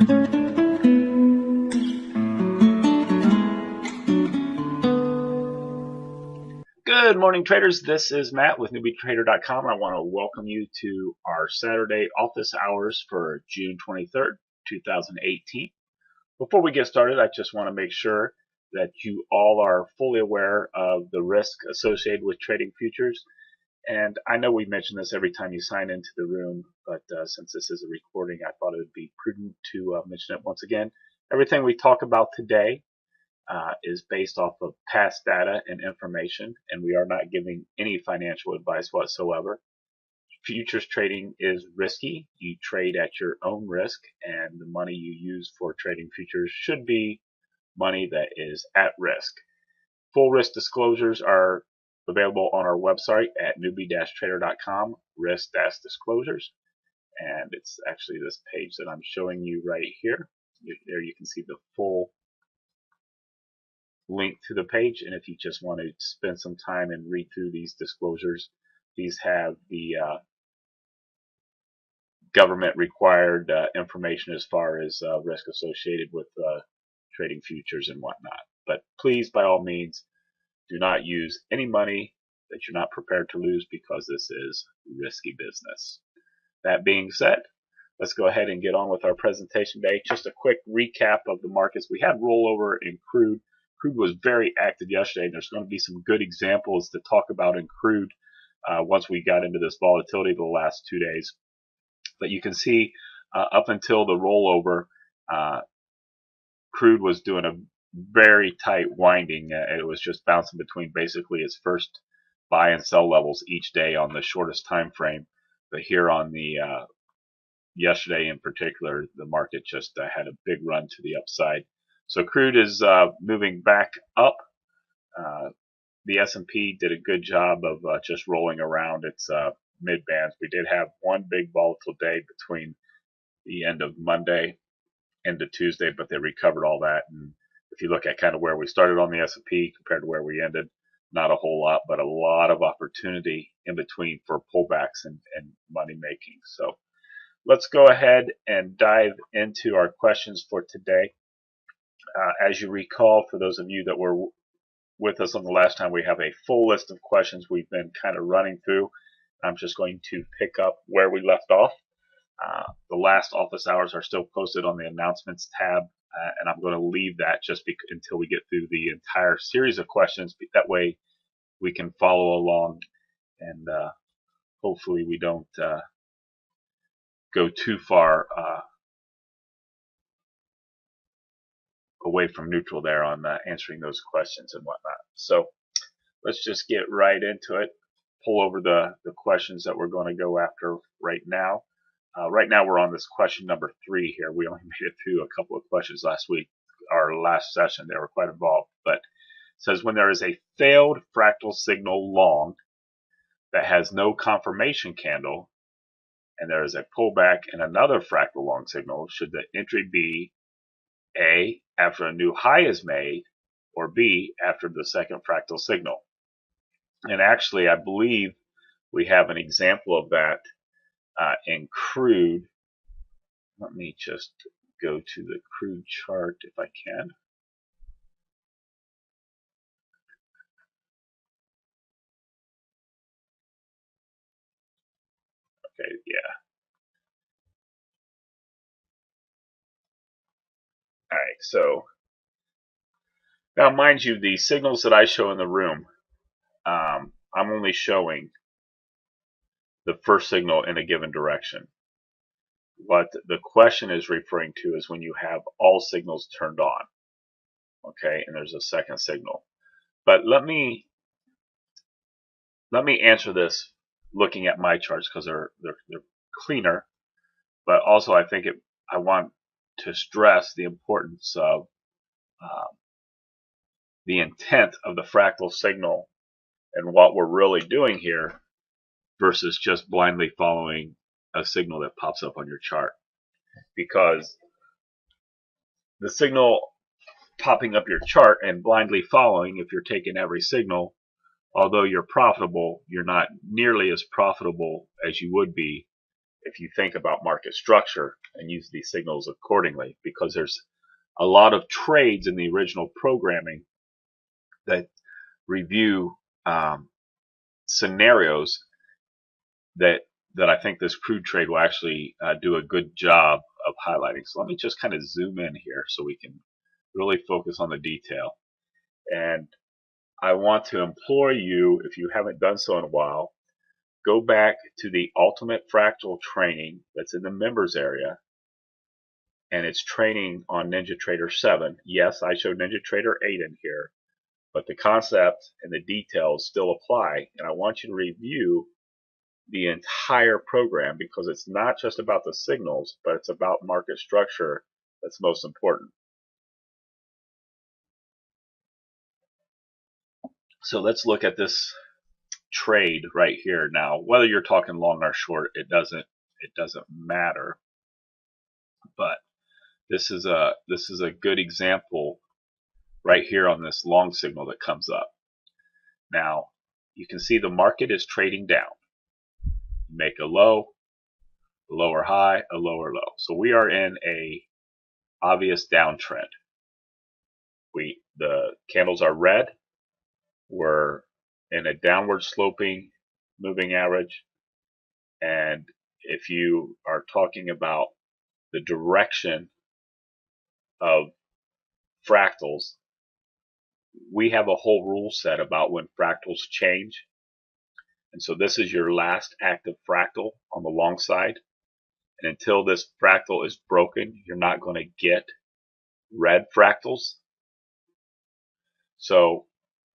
Good morning, traders. This is Matt with Newbie-Trader.com. I want to welcome you to our Saturday office hours for June 23rd, 2018. Before we get started, I just want to make sure that you all are fully aware of the risk associated with trading futures. And I know we mention this every time you sign into the room, but since this is a recording, I thought it would be prudent to mention it once again. Everything we talk about today is based off of past data and information, and we are not giving any financial advice whatsoever. Futures trading is risky. You trade at your own risk, and the money you use for trading futures should be money that is at risk. Full risk disclosures are available on our website at Newbie-Trader.com, risk-disclosures, and it's actually this page that I'm showing you right here. There you can see the full link to the page, and if you just want to spend some time and read through these disclosures, these have the government required information as far as risk associated with trading futures and whatnot. But please, by all means, do not use any money that you're not prepared to lose, because this is risky business. That being said, let's go ahead and get on with our presentation today. Just a quick recap of the markets. We had rollover in crude. Crude was very active yesterday, and there's going to be some good examples to talk about in crude once we got into this volatility the last 2 days. But you can see up until the rollover, crude was doing a very tight winding. It was just bouncing between basically its first buy and sell levels each day on the shortest time frame. But here on the yesterday in particular, the market just had a big run to the upside. So crude is moving back up. The S&P did a good job of just rolling around its mid bands. We did have one big volatile day between the end of Monday into Tuesday, but they recovered all that. And if you look at kind of where we started on the S&P compared to where we ended, not a whole lot, but a lot of opportunity in between for pullbacks and money making. So let's go ahead and dive into our questions for today. As you recall, for those of you that were with us on the last time, we have a full list of questions we've been kind of running through. I'm just going to pick up where we left off. The last office hours are still posted on the announcements tab, and I'm going to leave that just until we get through the entire series of questions. That way we can follow along, and hopefully we don't go too far away from neutral there on answering those questions and whatnot. So let's just get right into it. Pull over the questions that we're going to go after right now. Right now we're on this question number 3 here. We only made it through a couple of questions last week. Our last session, they were quite involved. But it says, when there is a failed fractal signal long that has no confirmation candle, and there is a pullback in another fractal long signal, should the entry be A, after a new high is made, or B, after the second fractal signal? And actually, I believe we have an example of that in crude. Let me just go to the crude chart if I can. Okay, yeah. All right, so now mind you, the signals that I show in the room, I'm only showing the first signal in a given direction. What the question is referring to is when you have all signals turned on, okay, and there's a second signal. But let me answer this looking at my charts, because they're cleaner. But also, I think I want to stress the importance of the intent of the fractal signal and what we're really doing here, versus just blindly following a signal that pops up on your chart. Because the signal popping up your chart and blindly following, if you're taking every signal, although you're profitable, you're not nearly as profitable as you would be if you think about market structure and use these signals accordingly, because there's a lot of trades in the original programming that review scenarios that I think this crude trade will actually do a good job of highlighting. So let me just kind of zoom in here so we can really focus on the detail. And I want to implore you, if you haven't done so in a while, go back to the Ultimate Fractal training that's in the members area, and it's training on NinjaTrader 7. Yes, I showed NinjaTrader 8 in here, but the concept and the details still apply, and I want you to review the entire program, because it's not just about the signals, but it's about market structure that's most important. So let's look at this trade right here. Now, whether you're talking long or short, it doesn't matter. But this is a good example right here on this long signal that comes up. Now, you can see the market is trading down. You make a low, a lower high, a lower low. So we are in a obvious downtrend. The candles are red. We're in a downward sloping moving average. And if you are talking about the direction of fractals, we have a whole rule set about when fractals change. And so this is your last active fractal on the long side. And until this fractal is broken, you're not going to get red fractals. So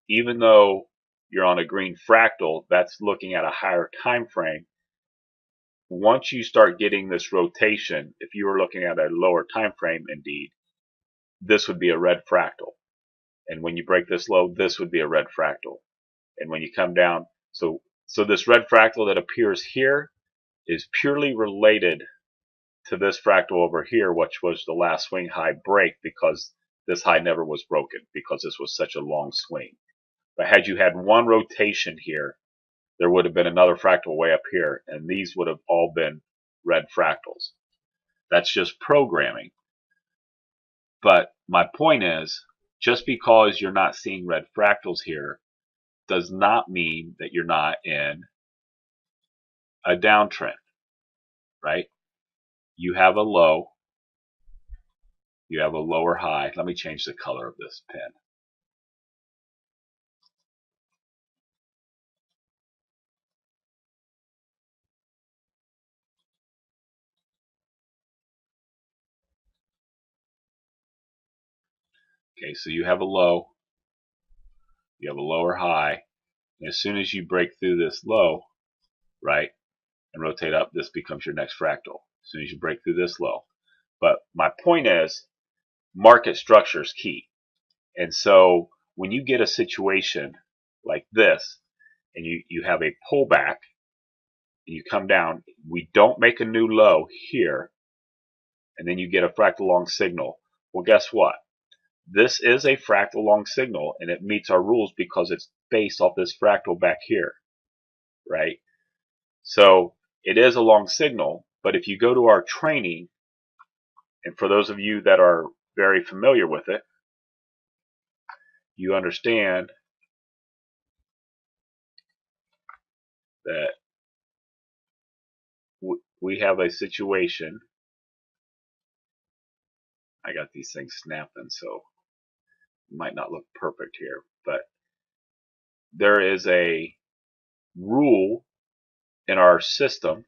even though you're on a green fractal, that's looking at a higher time frame. Once you start getting this rotation, if you were looking at a lower time frame, indeed, this would be a red fractal. And when you break this low, this would be a red fractal. And when you come down, so this red fractal that appears here is purely related to this fractal over here, which was the last swing high break, because this high never was broken, because this was such a long swing. But had you had one rotation here, there would have been another fractal way up here, and these would have all been red fractals. That's just programming. But my point is, just because you're not seeing red fractals here does not mean that you're not in a downtrend, right? You have a low, you have a lower high. Let me change the color of this pen. Okay, so you have a low, you have a lower high, and as soon as you break through this low, right, and rotate up, this becomes your next fractal. As soon as you break through this low. But my point is, market structure is key. And so when you get a situation like this, and you have a pullback, and you come down, we don't make a new low here, and then you get a fractal long signal. Well, guess what? This is a fractal long signal, and it meets our rules because it's based off this fractal back here, right? So it is a long signal, but if you go to our training, and for those of you that are very familiar with it, you understand that we have a situation. I got these things snapping, so it might not look perfect here, but there is a rule in our system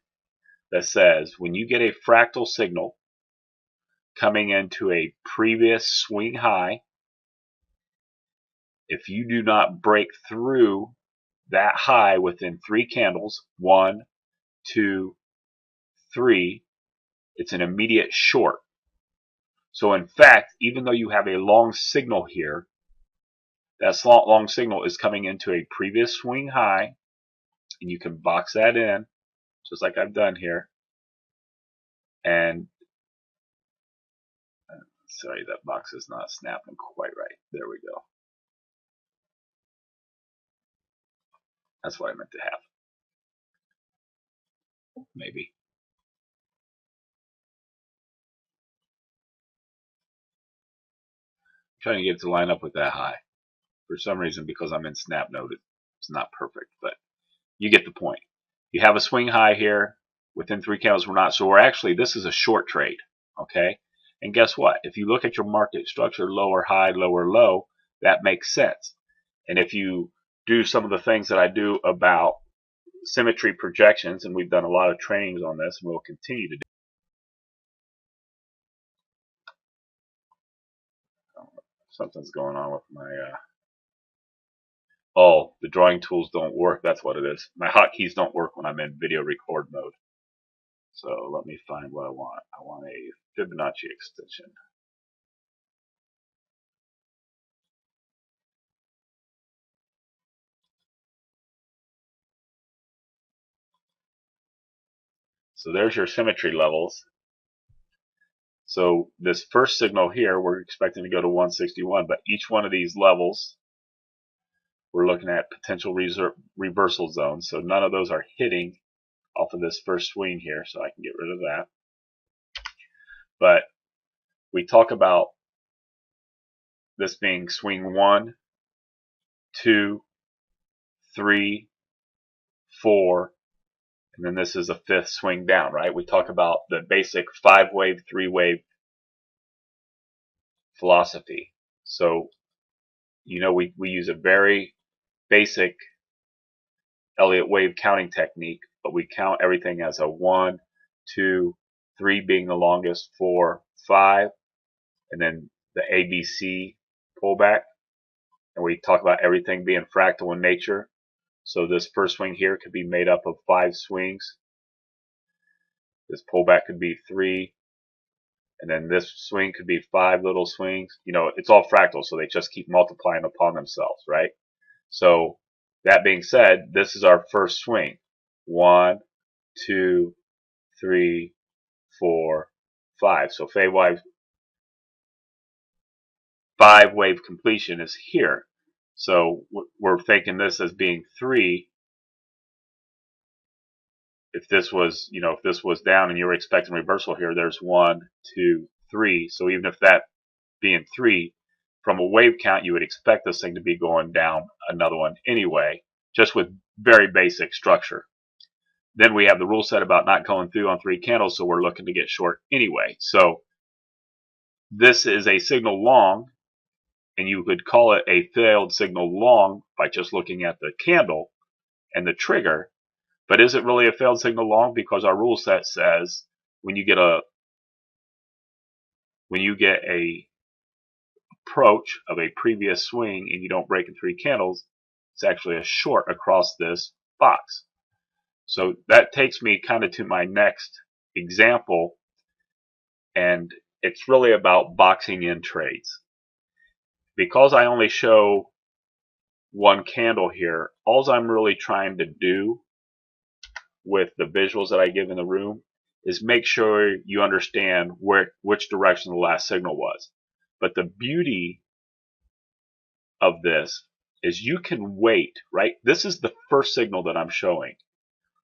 that says when you get a fractal signal coming into a previous swing high, if you do not break through that high within 3 candles, 1, 2, 3, it's an immediate short. So in fact, even though you have a long signal here, that long signal is coming into a previous swing high, and you can box that in, just like I've done here. And sorry, that box is not snapping quite right. There we go. That's what I meant to have. Maybe. trying to get it to line up with that high. For some reason, because I'm in snap mode, it's not perfect, but you get the point. You have a swing high here. Within 3 candles, we're not. So we're actually, this is a short trade, okay? And guess what? If you look at your market structure, lower high, lower low, that makes sense. And if you do some of the things that I do about symmetry projections, and we've done a lot of trainings on this, and we'll continue to do. Something's going on with my, oh, the drawing tools don't work. That's what it is. My hotkeys don't work when I'm in video record mode. So let me find what I want. I want a Fibonacci extension. So there's your symmetry levels. So this first signal here, we're expecting to go to 161, but each one of these levels, we're looking at potential reversal zones. So none of those are hitting off of this first swing here, so I can get rid of that. But we talk about this being swing 1, 2, 3, 4, and then this is a 5th swing down, right? We talk about the basic 5-wave, 3-wave philosophy. So, you know, we use a very basic Elliott wave counting technique, but we count everything as a 1, 2, 3 being the longest, 4, 5, and then the ABC pullback. And we talk about everything being fractal in nature. So this first swing here could be made up of 5 swings. This pullback could be 3. And then this swing could be 5 little swings. You know, it's all fractal, so they just keep multiplying upon themselves, right? So that being said, this is our first swing. 1, 2, 3, 4, 5. So 5-wave completion is here. So we're thinking this as being 3. If this was, you know, if this was down and you were expecting reversal here, there's 1, 2, 3. So even if that being 3, from a wave count, you would expect this thing to be going down another one anyway, just with very basic structure. Then we have the rule set about not going through on 3 candles, so we're looking to get short anyway. So this is a signal long, and you could call it a failed signal long by just looking at the candle and the trigger. But is it really a failed signal long? Because our rule set says when you get a approach of a previous swing and you don't break in 3 candles, it's actually a short across this box. So that takes me kind of to my next example, and it's really about boxing in trades. Because I only show one candle here, all I'm really trying to do with the visuals that I give in the room is make sure you understand which direction the last signal was. But the beauty of this is you can wait, right? This is the first signal that I'm showing.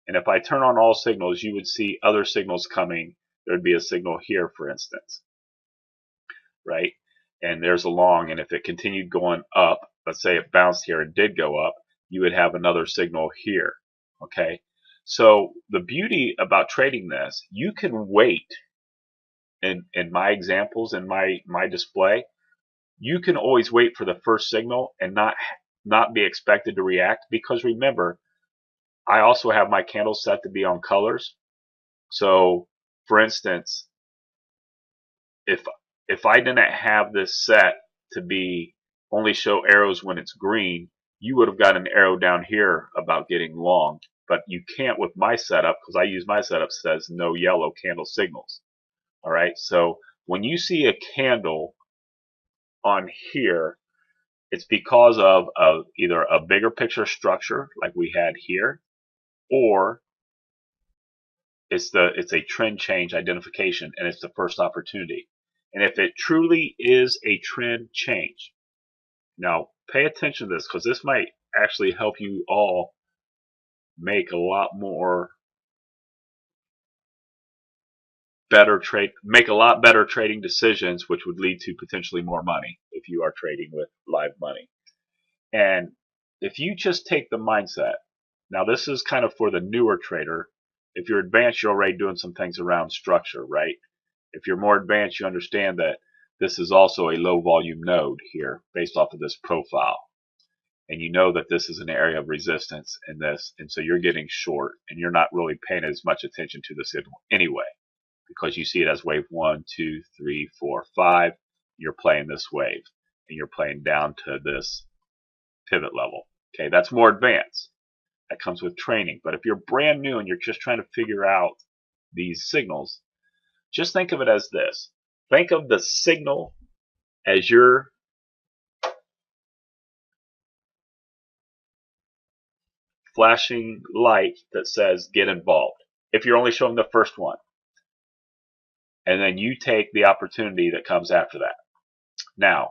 And if I turn on all signals, you would see other signals coming. There would be a signal here, for instance, right? And there's a long, and if it continued going up, let's say it bounced here and did go up, you would have another signal here, okay? So the beauty about trading this, you can wait. In my examples, in my display, you can always wait for the first signal and not be expected to react, because remember, I also have my candles set to be on colors. So for instance, if I didn't have this set to be only show arrows when it's green, you would have got an arrow down here about getting long, but you can't with my setup, because I use my setup says no yellow candle signals. All right, so when you see a candle on here, it's because of either a bigger picture structure like we had here, or it's a trend change identification, and it's the first opportunity. And if it truly is a trend change, now pay attention to this, because this might actually help you all make a lot better trading decisions, which would lead to potentially more money. if you are trading with live money. And if you just take the mindset, now this is kind of for the newer trader. If you're advanced, you're already doing some things around structure, right? If you're more advanced, you understand that this is also a low volume node here based off of this profile. And you know that this is an area of resistance in this, and so you're getting short, and you're not really paying as much attention to the signal anyway, because you see it as wave 1, 2, 3, 4, 5. You're playing this wave, and you're playing down to this pivot level. Okay, that's more advanced. That comes with training. But if you're brand new and you're just trying to figure out these signals, just think of it as this. Think of the signal as your flashing light that says get involved. If you're only showing the first one, and then you take the opportunity that comes after that. Now,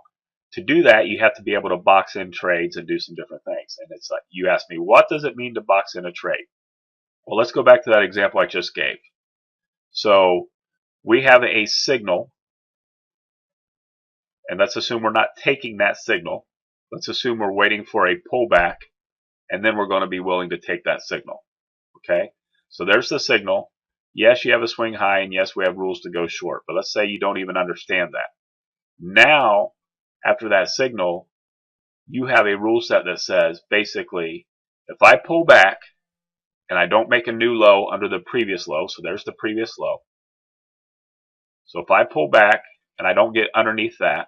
to do that, you have to be able to box in trades and do some different things. And it's like, you ask me, what does it mean to box in a trade? Well, let's go back to that example I just gave. So we have a signal, and let's assume we're not taking that signal. Let's assume we're waiting for a pullback, and then we're going to be willing to take that signal. Okay, so there's the signal. Yes, you have a swing high, and yes, we have rules to go short. But let's say you don't even understand that. Now, after that signal, you have a rule set that says, basically, if I pull back and I don't make a new low under the previous low, so there's the previous low. So if I pull back and I don't get underneath that,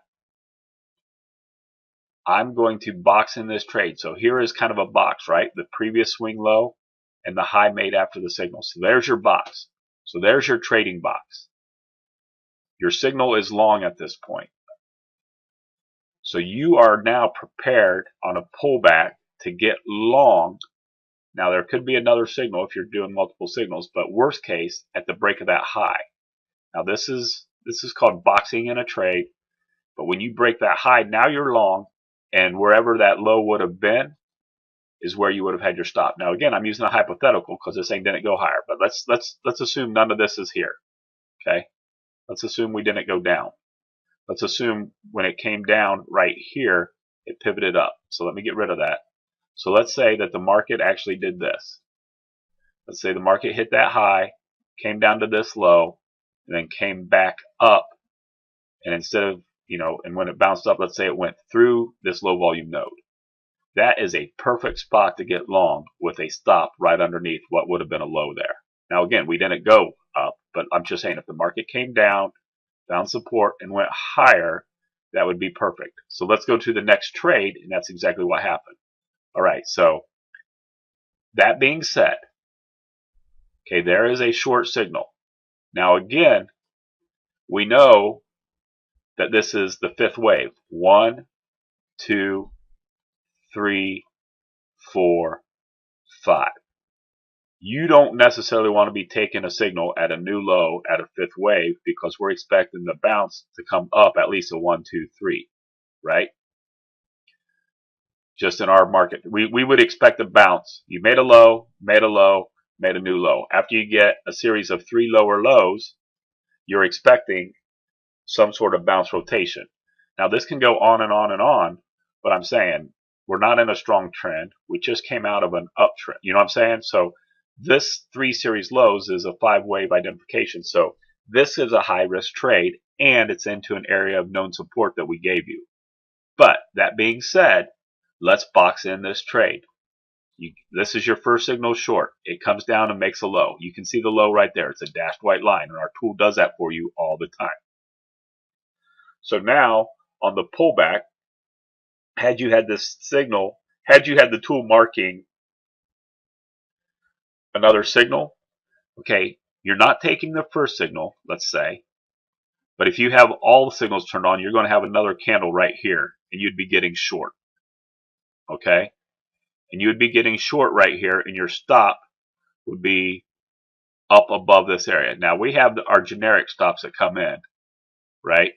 I'm going to box in this trade. So here is kind of a box, right? The previous swing low and the high made after the signal. So there's your box. So there's your trading box. Your signal is long at this point. So you are now prepared on a pullback to get long. Now there could be another signal if you're doing multiple signals, but worst case at the break of that high. Now this is called boxing in a trade. But when you break that high, now you're long, and wherever that low would have been is where you would have had your stop. Now again, I'm using a hypothetical because this thing didn't go higher, but let's assume none of this is here. Okay, let's assume we didn't go down. Let's assume when it came down right here, it pivoted up. So let me get rid of that. So let's say that the market actually did this. Let's say the market hit that high, came down to this low, and then came back up. And instead of, and when it bounced up, let's say it went through this low volume node. That is a perfect spot to get long with a stop right underneath what would have been a low there. Now again, we didn't go up, but I'm just saying if the market came down, found support, and went higher, that would be perfect. So let's go to the next trade, and that's exactly what happened. All right, so that being said, okay, there is a short signal. Now again, we know that this is the fifth wave. 1, 2, 3, 4, 5. You don't necessarily want to be taking a signal at a new low at a fifth wave because we're expecting the bounce to come up at least a 1, 2, 3, right? Just in our market, we would expect a bounce. You made a low, made a low, made a new low. After you get a series of 3 lower lows, you're expecting some sort of bounce rotation. Now this can go on and on and on, but I'm saying we're not in a strong trend. We just came out of an uptrend. You know what I'm saying? So this 3 series lows is a 5 wave identification. So this is a high risk trade, and it's into an area of known support that we gave you. But that being said, let's box in this trade. This is your first signal short. It comes down and makes a low. You can see the low right there. It's a dashed white line, and our tool does that for you all the time. So now on the pullback, had you had this signal, had you had the tool marking another signal, okay, you're not taking the first signal, let's say, but if you have all the signals turned on, you're going to have another candle right here, and you'd be getting short, okay? And you would be getting short right here, and your stop would be up above this area. Now we have our generic stops that come in, right?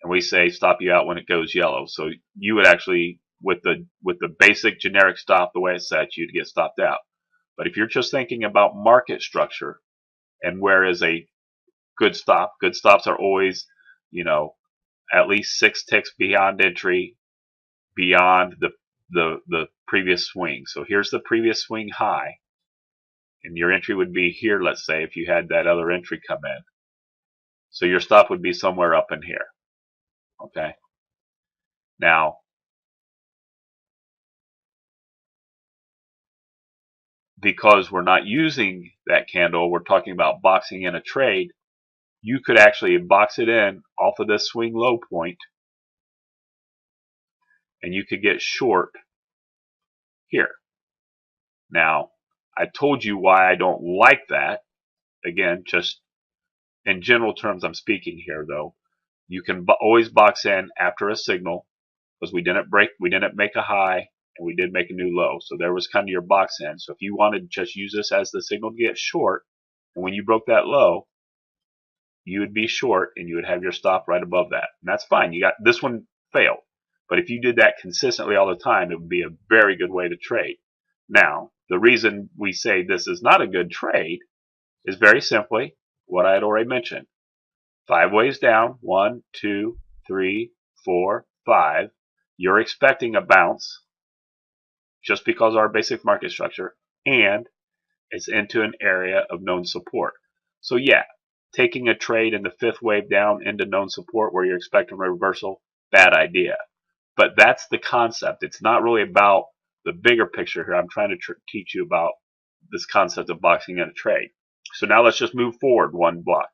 And we say stop you out when it goes yellow. So you would actually, with the basic generic stop, the way it's set, you'd get stopped out. But if you're just thinking about market structure and where is a good stop, good stops are always, at least 6 ticks beyond entry, beyond the previous swing. So here's the previous swing high, and your entry would be here, let's say, if you had that other entry come in. So your stop would be somewhere up in here. Okay. Now, because we're not using that candle, we're talking about boxing in a trade, you could actually box it in off of this swing low point, and you could get short here. Now, I told you why I don't like that. Again, just in general terms I'm speaking here, though. You can always box in after a signal, because we didn't make a high, and we did make a new low. So there was kind of your box in. So if you wanted to just use this as the signal to get short, and when you broke that low, you would be short, and you would have your stop right above that. And that's fine. You got this one failed. But if you did that consistently all the time, it would be a very good way to trade. Now, the reason we say this is not a good trade is very simply what I had already mentioned. 5 waves down, 1, 2, 3, 4, 5. You're expecting a bounce just because of our basic market structure, and it's into an area of known support. So yeah, taking a trade in the 5th wave down into known support where you're expecting a reversal, bad idea. But that's the concept. It's not really about the bigger picture here. I'm trying to teach you about this concept of boxing in a trade. So now let's just move forward one block.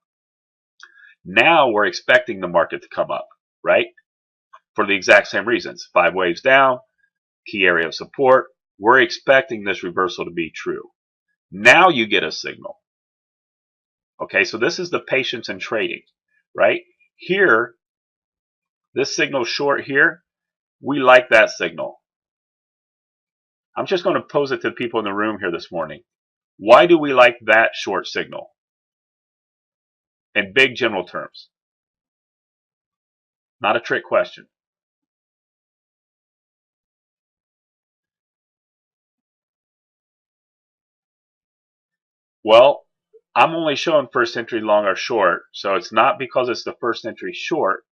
Now we're expecting the market to come up, right? For the exact same reasons. 5 waves down, key area of support. We're expecting this reversal to be true. Now you get a signal. Okay, so this is the patience in trading, right? Here, this signal short here, we like that signal. I'm just going to pose it to the people in the room here this morning. Why do we like that short signal? In big general terms. Not a trick question. Well, I'm only showing first entry long or short, so it's not because it's the first entry short.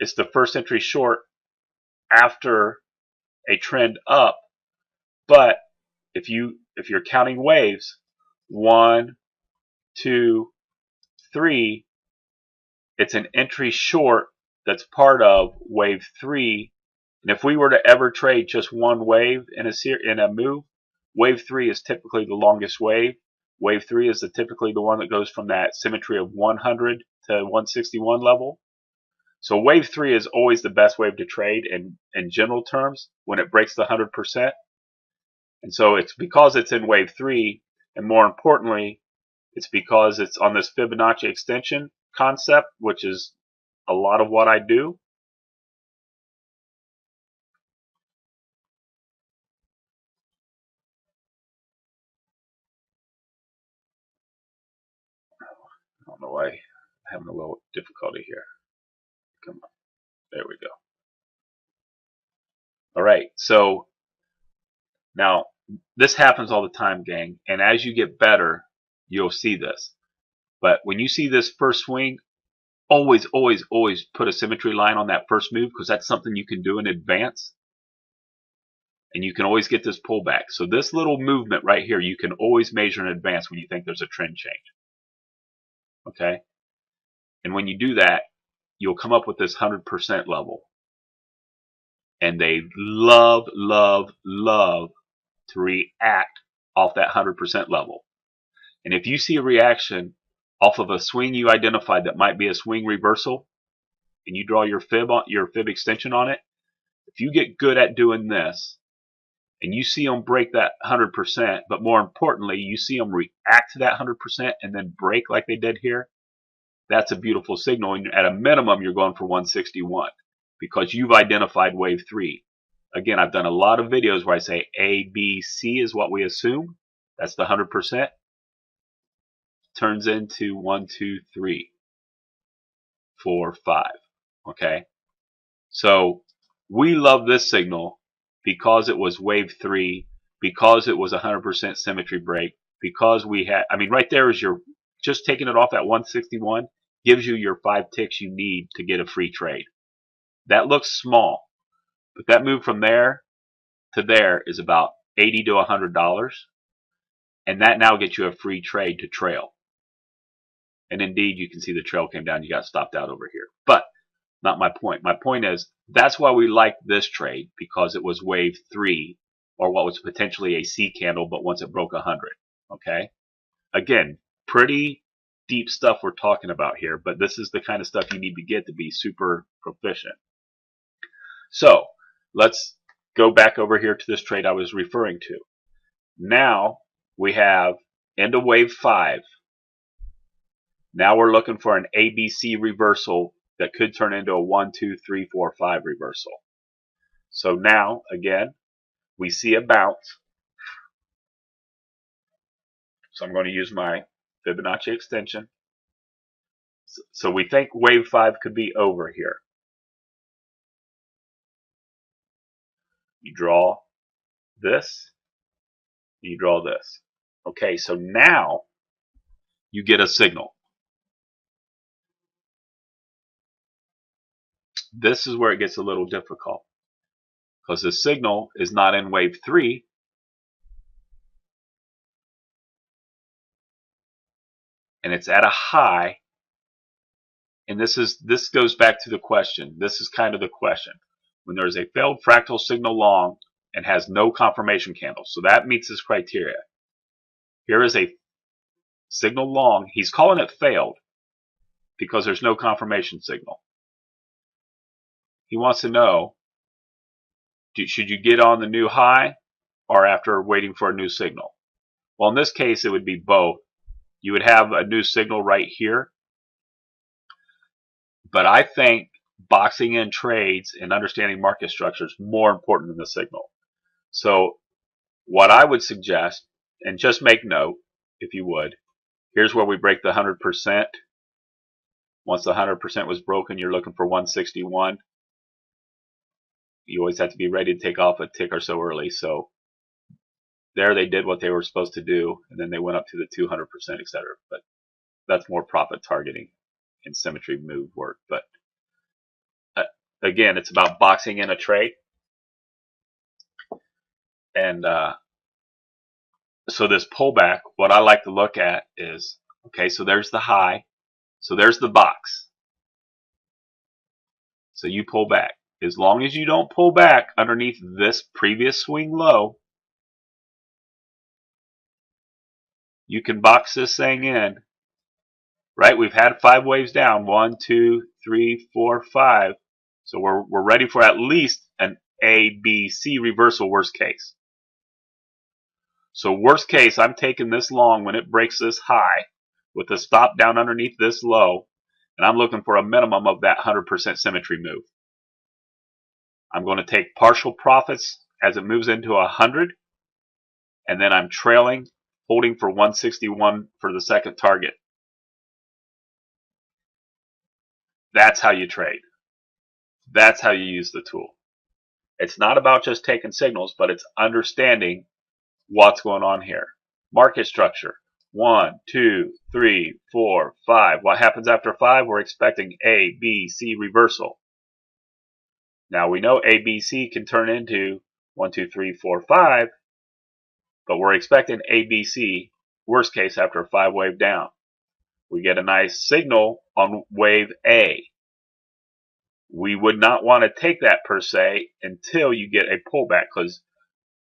It's the first entry short after a trend up. But if you're counting waves, 1, 2, 3, it's an entry short that's part of wave 3. And if we were to ever trade just one wave in a move, wave 3 is typically the longest wave. Wave 3 is typically the one that goes from that symmetry of 100 to 161 level. So wave 3 is always the best wave to trade in general terms when it breaks the 100%. And so it's because it's in wave 3, and more importantly, it's because it's on this Fibonacci extension concept, which is a lot of what I do. I don't know why I'm having a little difficulty here. Come on. There we go. All right. So now this happens all the time, gang. And as you get better, you'll see this. But when you see this first swing, always, always, always put a symmetry line on that first move, because that's something you can do in advance. And you can always get this pullback. So this little movement right here, you can always measure in advance when you think there's a trend change. Okay? And when you do that, you'll come up with this 100% level. And they love, love, love to react off that 100% level. And if you see a reaction off of a swing you identified that might be a swing reversal, and you draw your fib extension on it, if you get good at doing this, and you see them break that 100%, but more importantly, you see them react to that 100% and then break like they did here, that's a beautiful signal. And at a minimum, you're going for 161 because you've identified wave 3. Again, I've done a lot of videos where I say A, B, C is what we assume. That's the 100%. Turns into 1, 2, 3, 4, 5. Okay? So we love this signal because it was wave 3, because it was 100% symmetry break, because we had, I mean, right there is your, just taking it off at 161 gives you your 5 ticks you need to get a free trade. That looks small, but that move from there to there is about $80 to $100, and that now gets you a free trade to trail. And indeed, you can see the trail came down. You got stopped out over here. But not my point. My point is that's why we liked this trade, because it was wave 3, or what was potentially a C candle, but once it broke 100. Okay? Again, pretty deep stuff we're talking about here, but this is the kind of stuff you need to get to be super proficient. So let's go back over here to this trade I was referring to. Now we have end of wave 5. Now we're looking for an ABC reversal that could turn into a 1, 2, 3, 4, 5 reversal. So now, again, we see a bounce. So I'm going to use my Fibonacci extension. So we think wave 5 could be over here. You draw this, you draw this. Okay, so now you get a signal. This is where it gets a little difficult, because the signal is not in wave 3. And it's at a high. And this goes back to the question. This is kind of the question. When there's a failed fractal signal long and has no confirmation candle, so that meets this criteria. Here is a signal long. He's calling it failed because there's no confirmation signal. He wants to know, should you get on the new high or after waiting for a new signal? Well, in this case, it would be both. You would have a new signal right here. But I think boxing in trades and understanding market structure is more important than the signal. So what I would suggest, and just make note, if you would, here's where we break the 100%. Once the 100% was broken, you're looking for 161. You always have to be ready to take off a tick or so early. So there they did what they were supposed to do, and then they went up to the 200%, etc. But that's more profit targeting and symmetry move work. But again, it's about boxing in a trade. And so this pullback, what I like to look at is, okay, so there's the high. So there's the box. So you pull back. As long as you don't pull back underneath this previous swing low, you can box this thing in. Right? We've had 5 waves down. 1, 2, 3, 4, 5. So we're ready for at least an A, B, C reversal worst case. So worst case, I'm taking this long when it breaks this high with a stop down underneath this low, and I'm looking for a minimum of that 100% symmetry move. I'm going to take partial profits as it moves into 100, and then I'm trailing, holding for 161 for the second target. That's how you trade. That's how you use the tool. It's not about just taking signals, but it's understanding what's going on here. Market structure. 1, 2, 3, 4, 5. What happens after 5? We're expecting A, B, C reversal. Now we know A, B, C can turn into 1, 2, 3, 4, 5, but we're expecting A, B, C worst case after a 5 wave down. We get a nice signal on wave A. We would not want to take that per se until you get a pullback, because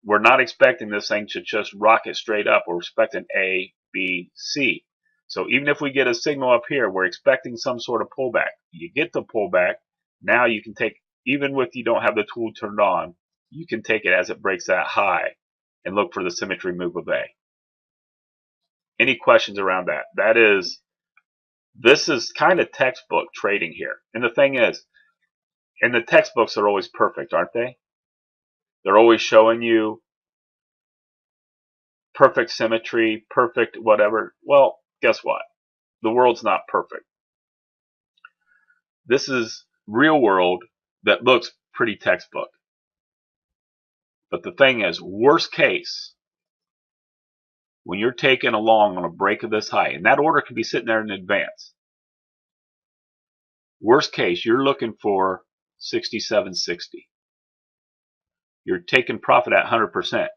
we're not expecting this thing to just rocket straight up. We're expecting A, B, C. So even if we get a signal up here, we're expecting some sort of pullback. You get the pullback, now you can take, even if you don't have the tool turned on, you can take it as it breaks that high and look for the symmetry move of A. Any questions around that? This is kind of textbook trading here. And the thing is, and the textbooks are always perfect, aren't they? They're always showing you perfect symmetry, perfect whatever. Well, guess what? The world's not perfect. This is real world that looks pretty textbook. But the thing is, worst case, when you're taking along on a break of this high, and that order can be sitting there in advance, Worst case, you're looking for 67.60. You're taking profit at 100%,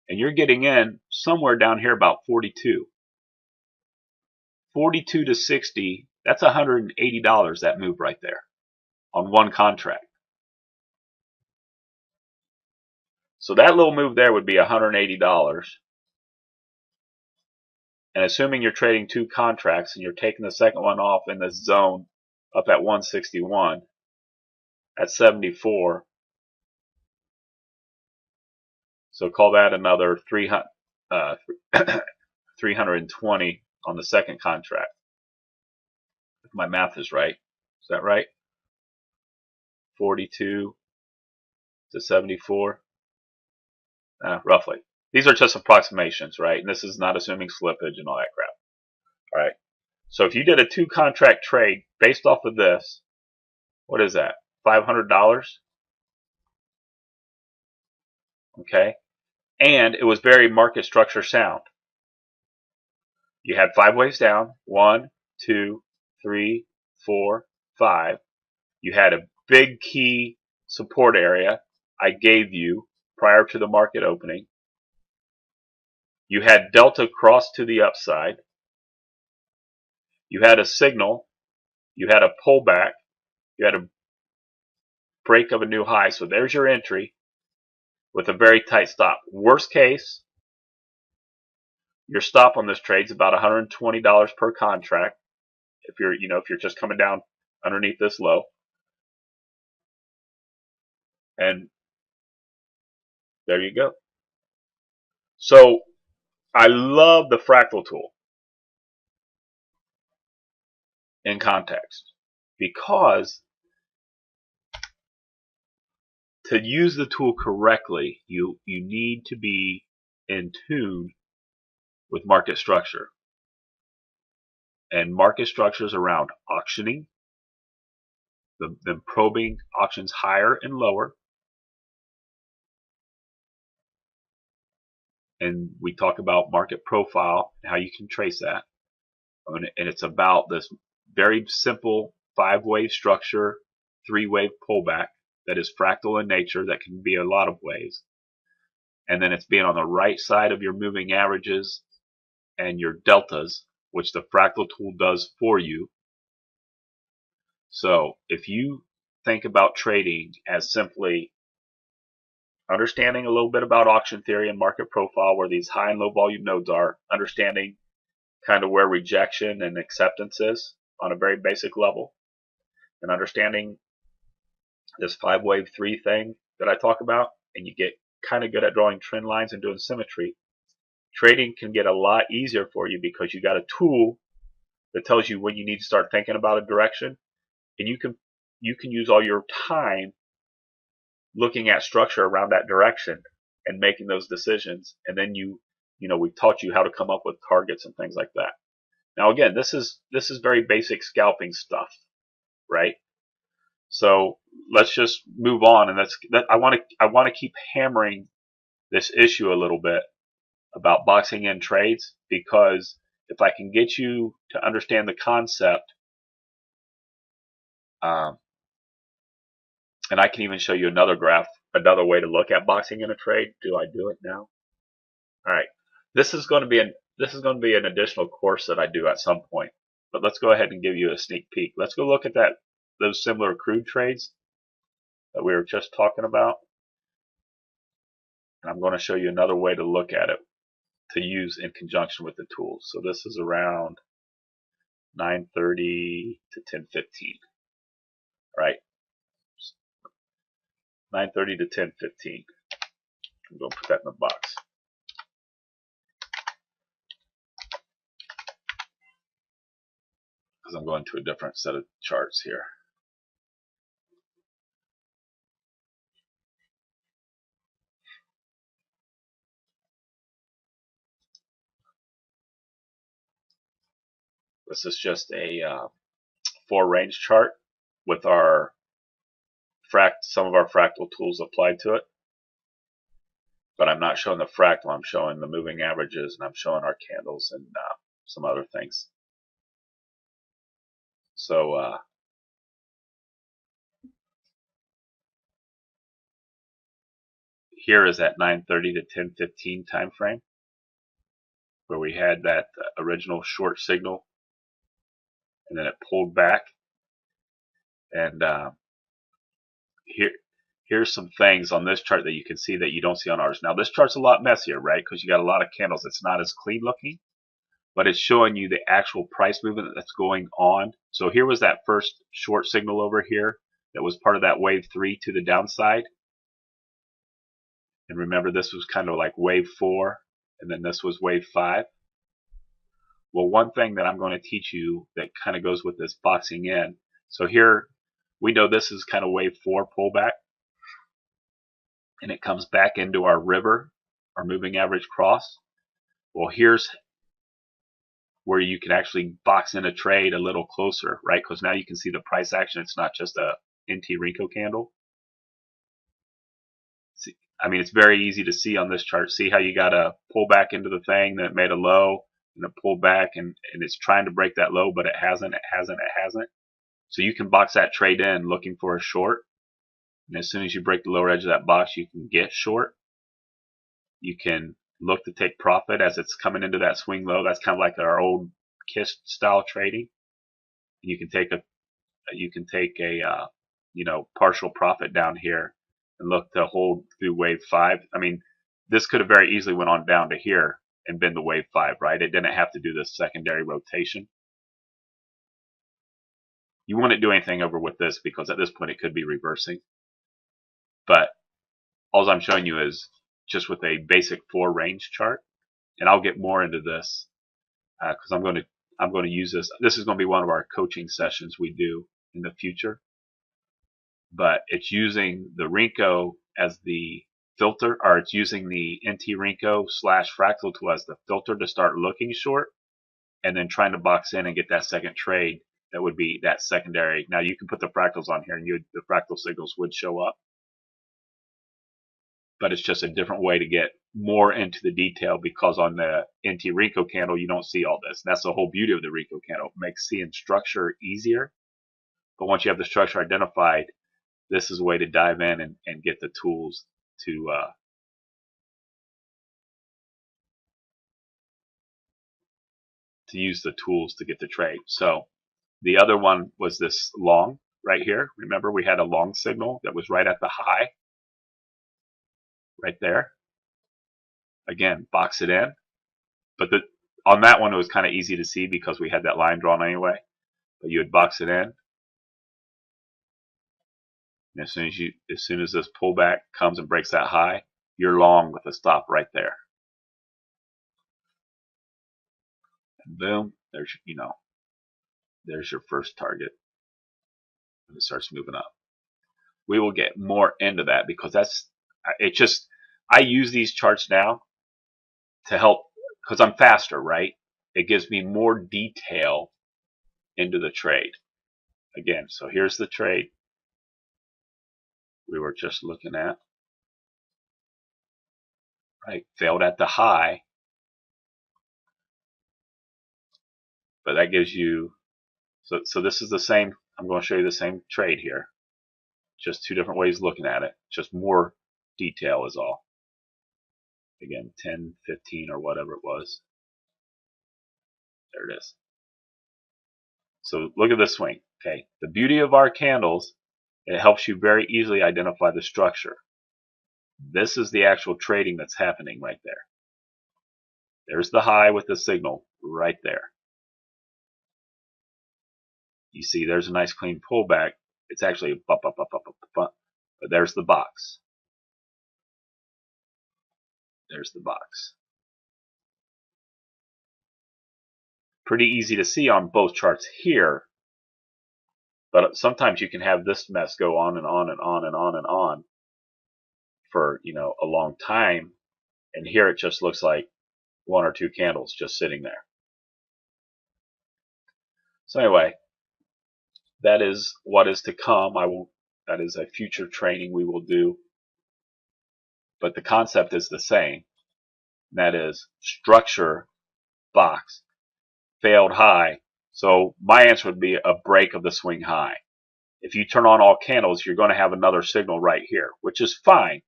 and you're getting in somewhere down here about 42. 42 to 60, that's $180 that move right there on one contract. So that little move there would be $180. And assuming you're trading two contracts and you're taking the second one off in this zone up at 161, at 74, so call that another 320 on the second contract. If my math is right. Is that right? 42 to 74, roughly. These are just approximations, right? And this is not assuming slippage and all that crap. All right. So if you did a two contract trade based off of this, what is that? $500? Okay. And it was very market structure sound. You had 5 waves down. 1, 2, 3, 4, 5. You had a big key support area I gave you prior to the market opening. You had delta cross to the upside. You had a signal. You had a pullback. You had a break of a new high. So there's your entry with a very tight stop. Worst case, your stop on this trade is about $120 per contract. If you're just coming down underneath this low. And there you go. So I love the fractal tool in context, because to use the tool correctly, you need to be in tune with market structure. And market structures around auctioning, them probing auctions higher and lower. And we talk about market profile and how you can trace that. And it's about this very simple 5-wave structure, 3-wave pullback that is fractal in nature, that can be a lot of ways. And then it's being on the right side of your moving averages and your deltas, which the fractal tool does for you. So if you think about trading as simply understanding a little bit about auction theory and market profile, where these high and low volume nodes are, understanding kind of where rejection and acceptance is on a very basic level, and understanding this 5-wave 3 thing that I talk about, and you get kind of good at drawing trend lines and doing symmetry, trading can get a lot easier for you, because you got a tool that tells you when you need to start thinking about a direction, and you can use all your time looking at structure around that direction and making those decisions. And then we've taught you how to come up with targets and things like that. Now again, this is very basic scalping stuff, right? So let's just move on, and I want to keep hammering this issue a little bit about boxing in trades, because if I can get you to understand the concept, and I can even show you another graph, another way to look at boxing in a trade. Do I do it now? All right. This is going to be an additional course that I do at some point. But let's go ahead and give you a sneak peek. Let's go look at those similar crude trades that we were just talking about. And I'm going to show you another way to look at it to use in conjunction with the tools. So this is around 9:30 to 10:15. Right? 9:30 to 10:15. I'm going to put that in the box. Because I'm going to a different set of charts here. This is just a 4-range chart with some of our fractal tools applied to it. But I'm not showing the fractal, I'm showing the moving averages, and I'm showing our candles and some other things. So here is at 9:30 to 10:15 time frame, where we had that original short signal, and then it pulled back. And here's some things on this chart that you can see that you don't see on ours. Now this chart's a lot messier, right? Because you got a lot of candles. It's not as clean looking, but it's showing you the actual price movement that's going on. So here was that first short signal over here that was part of that wave 3 to the downside. And remember, this was kind of like wave 4, and then this was wave 5. Well, one thing that I'm going to teach you that kind of goes with this boxing in. So here we know this is kind of wave 4 pullback, and it comes back into our river, our moving average cross. Well, here's where you can actually box in a trade a little closer, right? Because now you can see the price action. It's not just a NT Renko candle. See, I mean, it's very easy to see on this chart. See how you got to pull back into the thing that made a low, and it pulled back, and it's trying to break that low, but it hasn't. So you can box that trade in looking for a short. And as soon as you break the lower edge of that box, you can get short. You can look to take profit as it's coming into that swing low. That's kind of like our old KISS style trading. You can take a partial profit down here and look to hold through wave 5. I mean, this could have very easily went on down to here and been the wave 5, right? It didn't have to do this secondary rotation. You wouldn't do anything over with this because at this point it could be reversing. But all I'm showing you is just with a basic 4 range chart, and I'll get more into this because I'm going to use this. This is going to be one of our coaching sessions we do in the future. But it's using the Renko as the filter, or it's using the NT Renko / fractal tool as the filter to start looking short, and then trying to box in and get that second trade. That would be that secondary. Now you can put the fractals on here, and the fractal signals would show up. But it's just a different way to get more into the detail, because on the NT Renko candle you don't see all this. That's the whole beauty of the Renko candle. It makes seeing structure easier. But once you have the structure identified, this is a way to dive in and get the tools to use the tools to get the trade. So the other one was this long right here. Remember, we had a long signal that was right at the high. Right there. Again, box it in. But on that one, it was kind of easy to see because we had that line drawn anyway. But you would box it in. And as soon as this pullback comes and breaks that high, you're long with a stop right there. And boom, there's your first target. And it starts moving up. We will get more into that because I use these charts now to help, because I'm faster, right? It gives me more detail into the trade. Again, so here's the trade we were just looking at. Right, failed at the high, but that gives you, so this is the same. I'm going to show you the same trade here, just 2 different ways looking at it, just more detail is all. Again, 10, 15, or whatever it was. There it is. So look at this swing. Okay, the beauty of our candles, it helps you very easily identify the structure. This is the actual trading that's happening right there. There's the high with the signal right there. You see there's a nice clean pullback. It's actually a bump, but there's the box. There's the box. Pretty easy to see on both charts here, but sometimes you can have this mess go on and on and on and on and on for a long time, and here it just looks like 1 or 2 candles just sitting there. So anyway, that is what is to come. That is a future training we will do, but the concept is the same. That is structure, box, failed high. So my answer would be a break of the swing high. If you turn on all candles, you're going to have another signal right here, which is fine.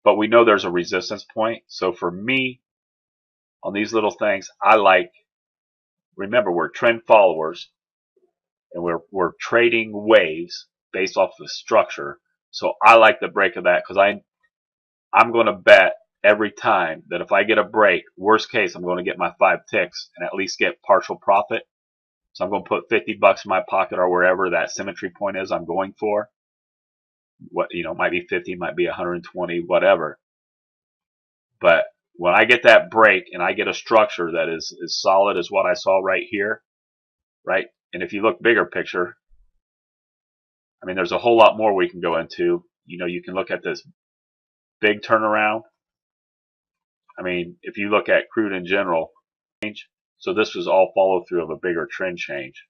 but we know there's a resistance point. So for me, on these little things, I like, remember, we're trend followers, and we're trading waves based off the structure. So I like the break of that, because I'm going to bet every time that if I get a break, worst case, I'm going to get my 5 ticks and at least get partial profit. So I'm going to put $50 in my pocket, or wherever that symmetry point is I'm going for. What, might be 50, might be 120, whatever. But when I get that break and I get a structure that is as solid as what I saw right here, right? And if you look bigger picture, I mean, there's a whole lot more we can go into. You can look at this big turnaround. I mean, if you look at crude in general, so this was all follow through of a bigger trend change.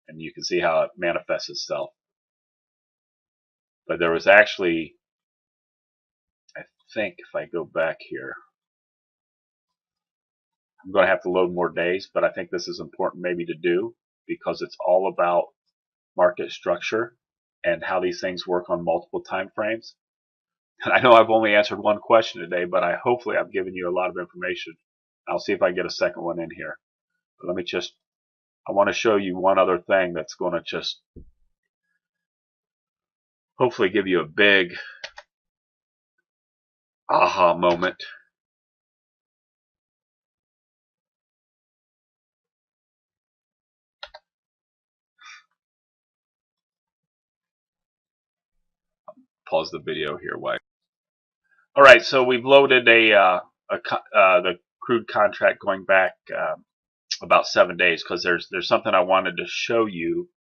And you can see how it manifests itself. But there was actually, I think if I go back here, I'm going to have to load more days, but I think this is important maybe to do, because it's all about market structure and how these things work on multiple time frames. And I know I've only answered one question today, but hopefully I've given you a lot of information. I'll see if I can get a second one in here. But I want to show you one other thing that's going to just hopefully give you a big aha moment. Pause the video here. All right, so we've loaded the crude contract going back about 7 days, because there's something I wanted to show you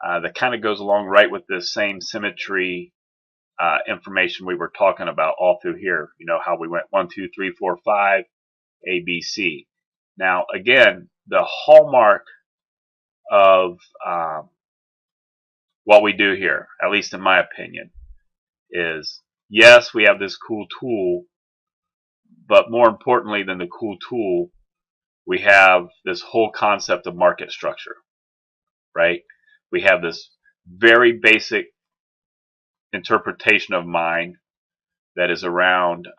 that kind of goes along right with this same symmetry information we were talking about all through here. How we went 1, 2, 3, 4, 5, A, B, C. Now, again, the hallmark of what we do here, at least in my opinion, is yes, we have this cool tool, but more importantly than the cool tool, we have this whole concept of market structure, right? We have this very basic interpretation of mine that is around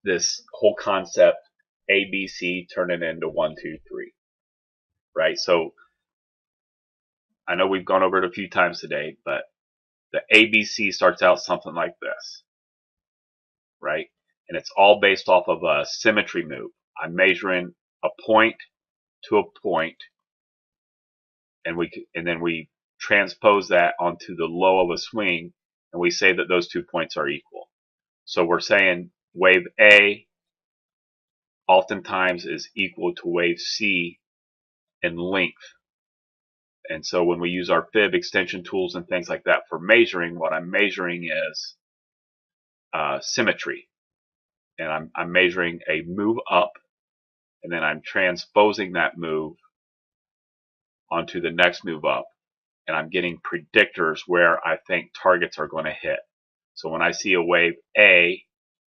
this whole concept, ABC turning into 1, 2, 3, right? So I know we've gone over it a few times today, but the ABC starts out something like this, right? And it's all based off of a symmetry move. I'm measuring a point to a point, and then we transpose that onto the low of a swing, and we say that those 2 points are equal. So we're saying wave A oftentimes is equal to wave C in length. And so when we use our fib extension tools and things like that for measuring, what I'm measuring is symmetry. And I'm measuring a move up, and then I'm transposing that move onto the next move up. And I'm getting predictors where I think targets are going to hit. So when I see a wave A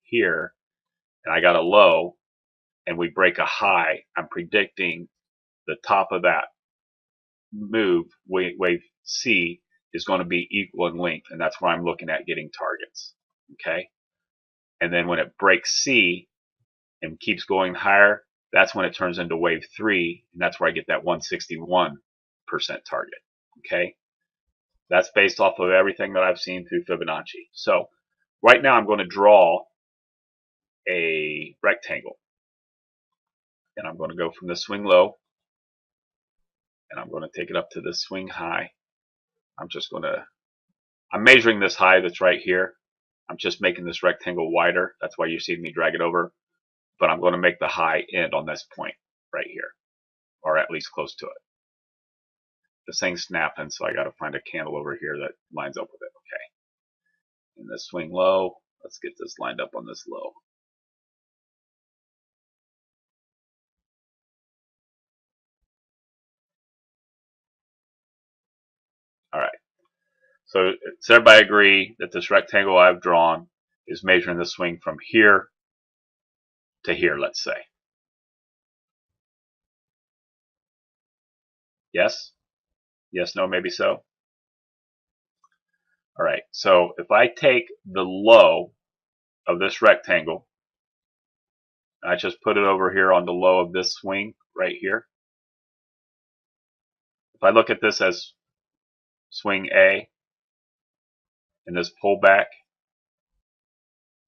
here, and I got a low, and we break a high, I'm predicting the top of that move, wave C, is going to be equal in length, and that's where I'm looking at getting targets. Okay? And then when it breaks C and keeps going higher, that's when it turns into wave 3, and that's where I get that 161% target. Okay? That's based off of everything that I've seen through Fibonacci. So right now I'm going to draw a rectangle, and I'm going to go from the swing low, and I'm going to take it up to the swing high. I'm measuring this high that's right here. I'm just making this rectangle wider. That's why you see me drag it over. But I'm going to make the high end on this point right here, or at least close to it. This thing's snapping, so I got to find a candle over here that lines up with it. Okay. And this swing low. Let's get this lined up on this low. All right. So does everybody agree that this rectangle I've drawn is measuring the swing from here to here, let's say? Yes? Yes, no, maybe so? All right, so if I take the low of this rectangle, I just put it over here on the low of this swing right here. If I look at this as swing A and this pullback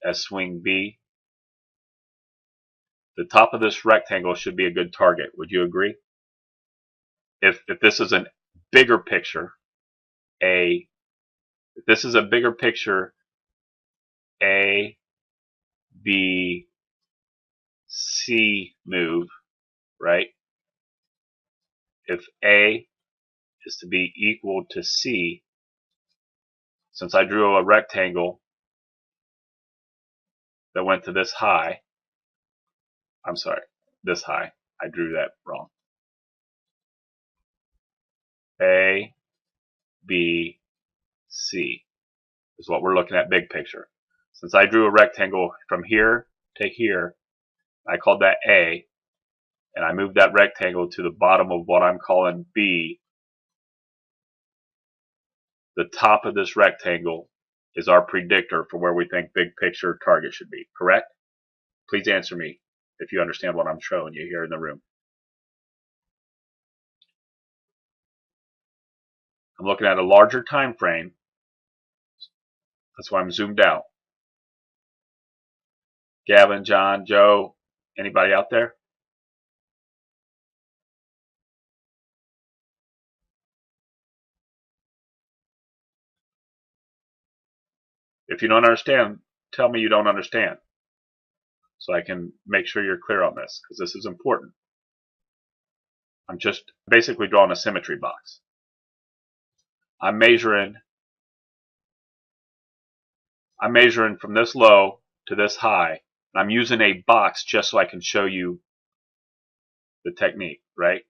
as swing B, the top of this rectangle should be a good target. Would you agree? If this is a bigger picture, if this is a bigger picture, A, B, C move, right? If A is to be equal to C, since I drew a rectangle that went to this high, I'm sorry, this high, I drew that wrong. A, B, C is what we're looking at big picture. Since I drew a rectangle from here to here, I called that A, and I moved that rectangle to the bottom of what I'm calling B. The top of this rectangle is our predictor for where we think big picture target should be, correct? Please answer me if you understand what I'm showing you here in the room. I'm looking at a larger time frame. That's why I'm zoomed out. Gavin, John, Joe, anybody out there? If you don't understand, tell me you don't understand, so I can make sure you're clear on this, because this is important. I'm just basically drawing a symmetry box. I'm measuring from this low to this high. I'm using a box just so I can show you the technique, right?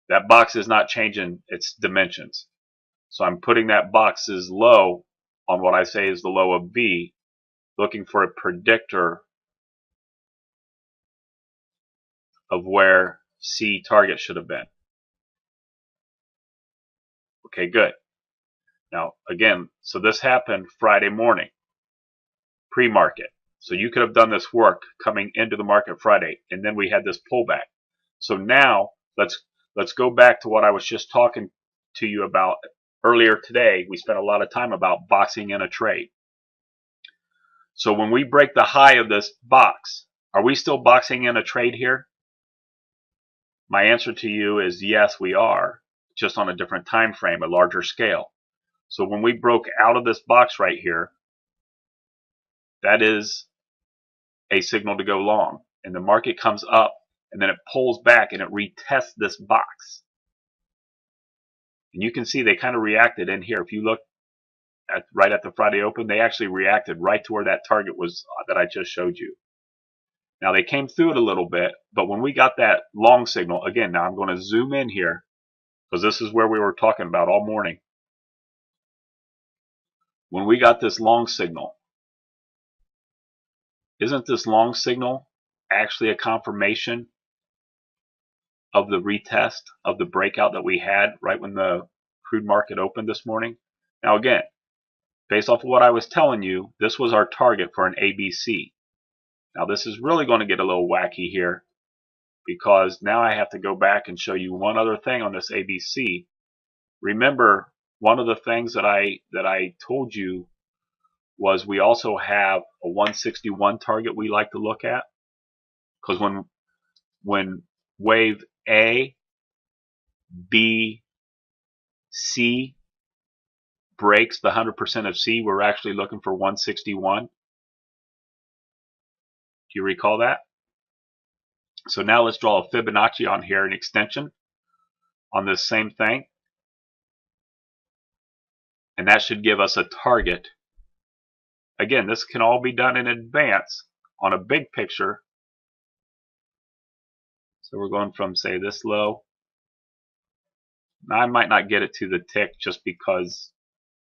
That box is not changing its dimensions. So I'm putting that box as low on what I say is the low of B, looking for a predictor of where C target should have been. Okay, good. Now, again, so this happened Friday morning, pre-market. So you could have done this work coming into the market Friday, and then we had this pullback. So now let's go back to what I was just talking to you about earlier today. We spent a lot of time about boxing in a trade. So when we break the high of this box, are we still boxing in a trade here? My answer to you is yes, we are, just on a different time frame, a larger scale. So when we broke out of this box right here, that is a signal to go long. And the market comes up, and then it pulls back, and it retests this box. And you can see they kind of reacted in here. If you look right at the Friday open, they actually reacted right to where that target was that I just showed you. Now they came through it a little bit, but when we got that long signal, again, now I'm going to zoom in here because this is where we were talking about all morning. When we got this long signal, isn't this long signal actually a confirmation of the retest of the breakout that we had right when the crude market opened this morning? Now again, based off of what I was telling you, this was our target for an ABC. Now this is really going to get a little wacky here, because now I have to go back and show you one other thing on this ABC. Remember, one of the things that I told you was we also have a 161 target we like to look at, because when wave A, B, C breaks the 100% of C, we're actually looking for 161. Do you recall that? So now let's draw a Fibonacci on here, an extension on this same thing. And that should give us a target. Again, this can all be done in advance on a big picture. So we're going from, say, this low. Now I might not get it to the tick just because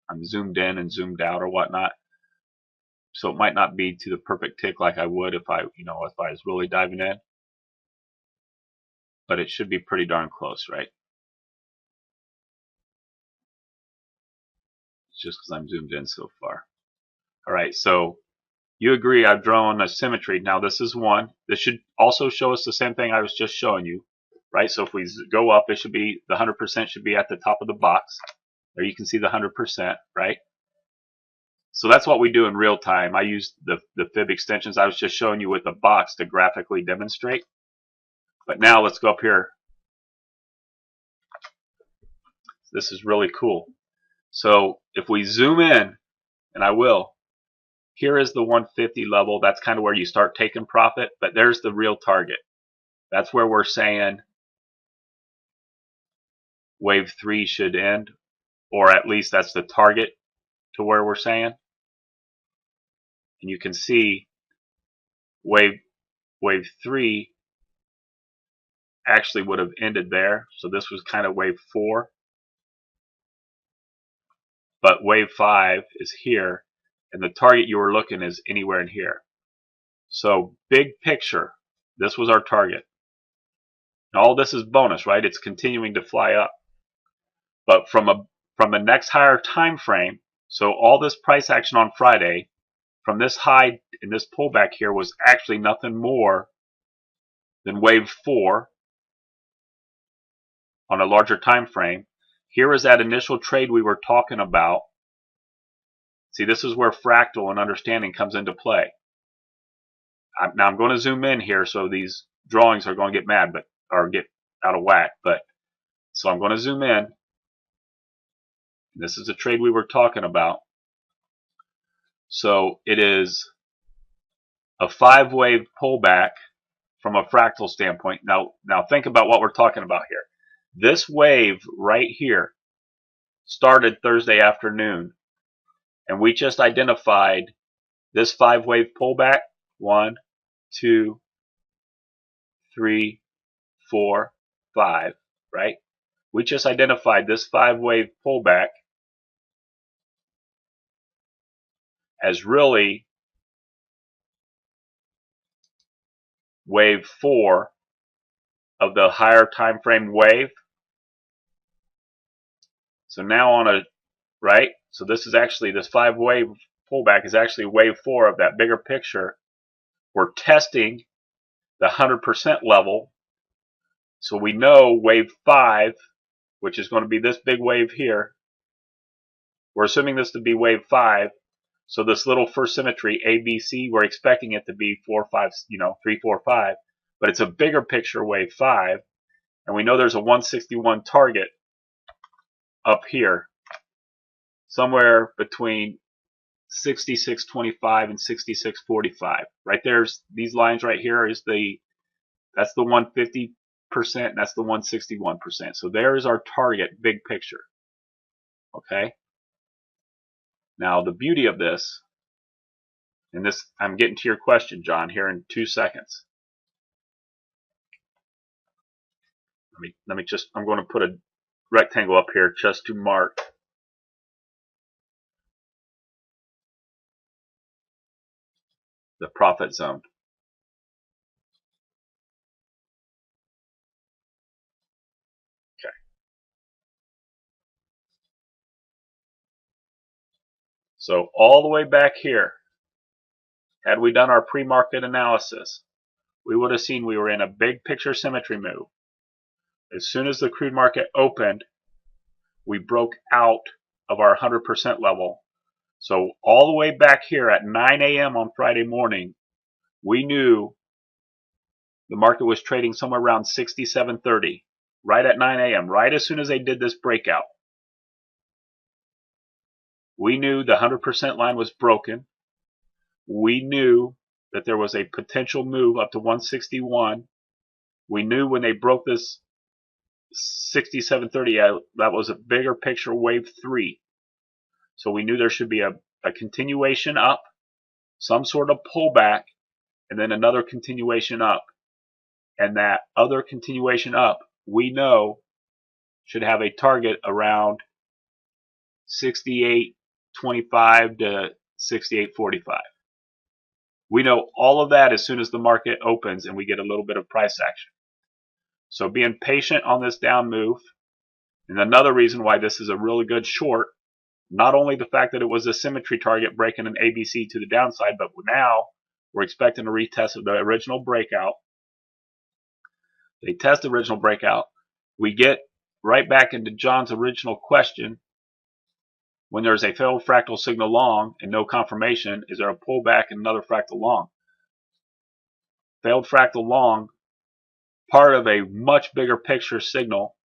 I'm zoomed in and zoomed out or whatnot. So it might not be to the perfect tick like I would if I was really diving in. But it should be pretty darn close, right? just because I'm zoomed in so far. All right, so you agree I've drawn a symmetry. Now this is one. This should also show us the same thing I was just showing you, right? So if we go up, it should be the 100% should be at the top of the box. There you can see the 100%, right? So that's what we do in real time. I use the fib extensions. I was just showing you with the box to graphically demonstrate. But now let's go up here. This is really cool. So if we zoom in, and I will, here is the 150 level. That's kind of where you start taking profit, but there's the real target. That's where we're saying wave 3 should end, or at least that's the target to where we're saying. And you can see wave 3 actually would have ended there. So this was kind of wave 4. But wave 5 is here, and the target you were looking is anywhere in here. So big picture, this was our target. Now all this is bonus, right? It's continuing to fly up. But from the next higher time frame, so all this price action on Friday, from this high and this pullback here was actually nothing more than wave 4 on a larger time frame. Here is that initial trade we were talking about. See, this is where fractal and understanding comes into play. Now I'm going to zoom in here, so these drawings are going to get mad, or get out of whack. But so I'm going to zoom in. This is the trade we were talking about. So it is a 5-wave pullback from a fractal standpoint. Now think about what we're talking about here. This wave right here started Thursday afternoon, and we just identified this 5-wave pullback. 1, 2, 3, 4, 5, right? We just identified this 5-wave pullback as really wave 4 of the higher time frame wave. So now on a, right? So this is actually, this 5-wave pullback is actually wave 4 of that bigger picture. We're testing the 100% level. So we know wave 5, which is going to be this big wave here. We're assuming this to be wave 5. So this little first symmetry, ABC, we're expecting it to be 4, 5, 3, 4, 5. But it's a bigger picture wave 5. And we know there's a 161 target up here, somewhere between 66.25 and 66.45. Right there's these lines right here is that's the 150%, and that's the 161%. So there is our target, big picture. Okay. Now the beauty of this, and this, I'm getting to your question, John, here in 2 seconds. Let me just, I'm going to put a rectangle up here just to mark the profit zone. Okay. So all the way back here, had we done our pre-market analysis, we would have seen we were in a big picture symmetry move. As soon as the crude market opened, we broke out of our 100% level. So all the way back here at 9 a.m. on Friday morning, we knew the market was trading somewhere around 67.30, right at 9 a.m., right as soon as they did this breakout. We knew the 100% line was broken. We knew that there was a potential move up to 161. We knew when they broke this 67.30, that was a bigger picture wave 3. So we knew there should be a continuation up, some sort of pullback, and then another continuation up. And that other continuation up, we know, should have a target around 68.25 to 68.45. We know all of that as soon as the market opens and we get a little bit of price action. So being patient on this down move, and another reason why this is a really good short, not only the fact that it was a symmetry target breaking an ABC to the downside, but now we're expecting a retest of the original breakout. They test the original breakout. We get right back into John's original question. When there's a failed fractal signal long and no confirmation, is there a pullback and another fractal long? Failed fractal long, part of a much bigger picture signal.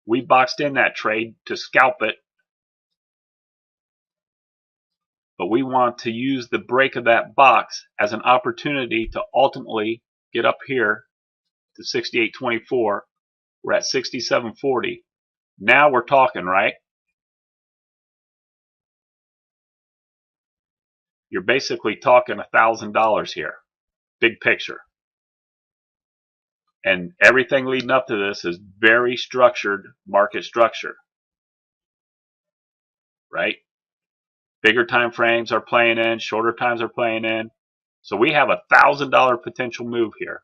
We boxed in that trade to scalp it, but we want to use the break of that box as an opportunity to ultimately get up here to 68.24. We're at 67.40. Now we're talking, right? You're basically talking $1,000 here, big picture. And everything leading up to this is very structured market structure, right? Bigger time frames are playing in, shorter times are playing in. So we have $1,000 potential move here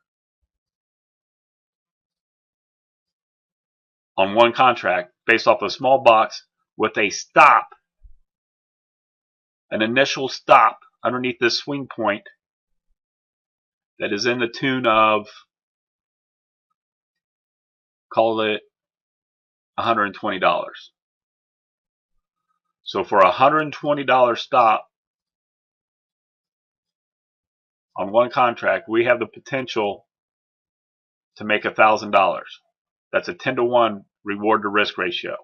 on one contract based off a small box with a stop, an initial stop underneath this swing point that is in the tune of, call it $120. So for a $120 stop on one contract, we have the potential to make $1,000. That's a 10-to-1 reward to risk ratio.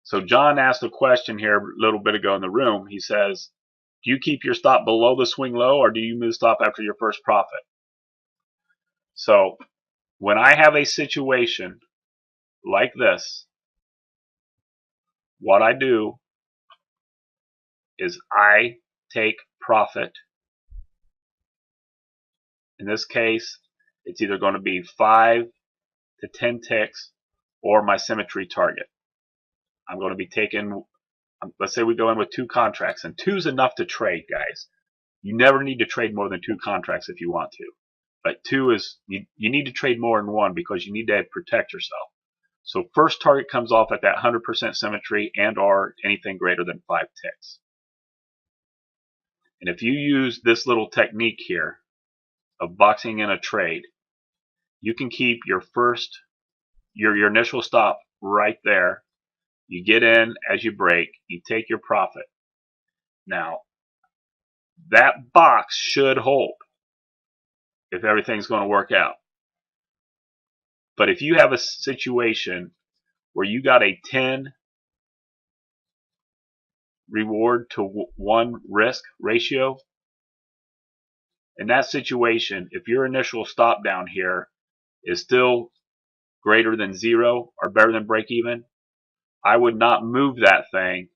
So John asked a question here a little bit ago in the room. He says, do you keep your stop below the swing low, or do you move stop after your first profit? So when I have a situation like this, what I do is I take profit. In this case, it's either going to be 5 to 10 ticks or my symmetry target. I'm going to be taking, let's say we go in with 2 contracts, and 2 is enough to trade, guys. You never need to trade more than 2 contracts if you want to. But 2 is, you need to trade more than 1 because you need to protect yourself. So first target comes off at that 100% symmetry and or anything greater than 5 ticks. And if you use this little technique here of boxing in a trade, you can keep your initial stop right there. You get in as you break, you take your profit. Now, that box should hold if everything's going to work out. But if you have a situation where you got a 10 reward to 1 risk ratio, in that situation, if your initial stop down here is still greater than 0 or better than break even, I would not move that thing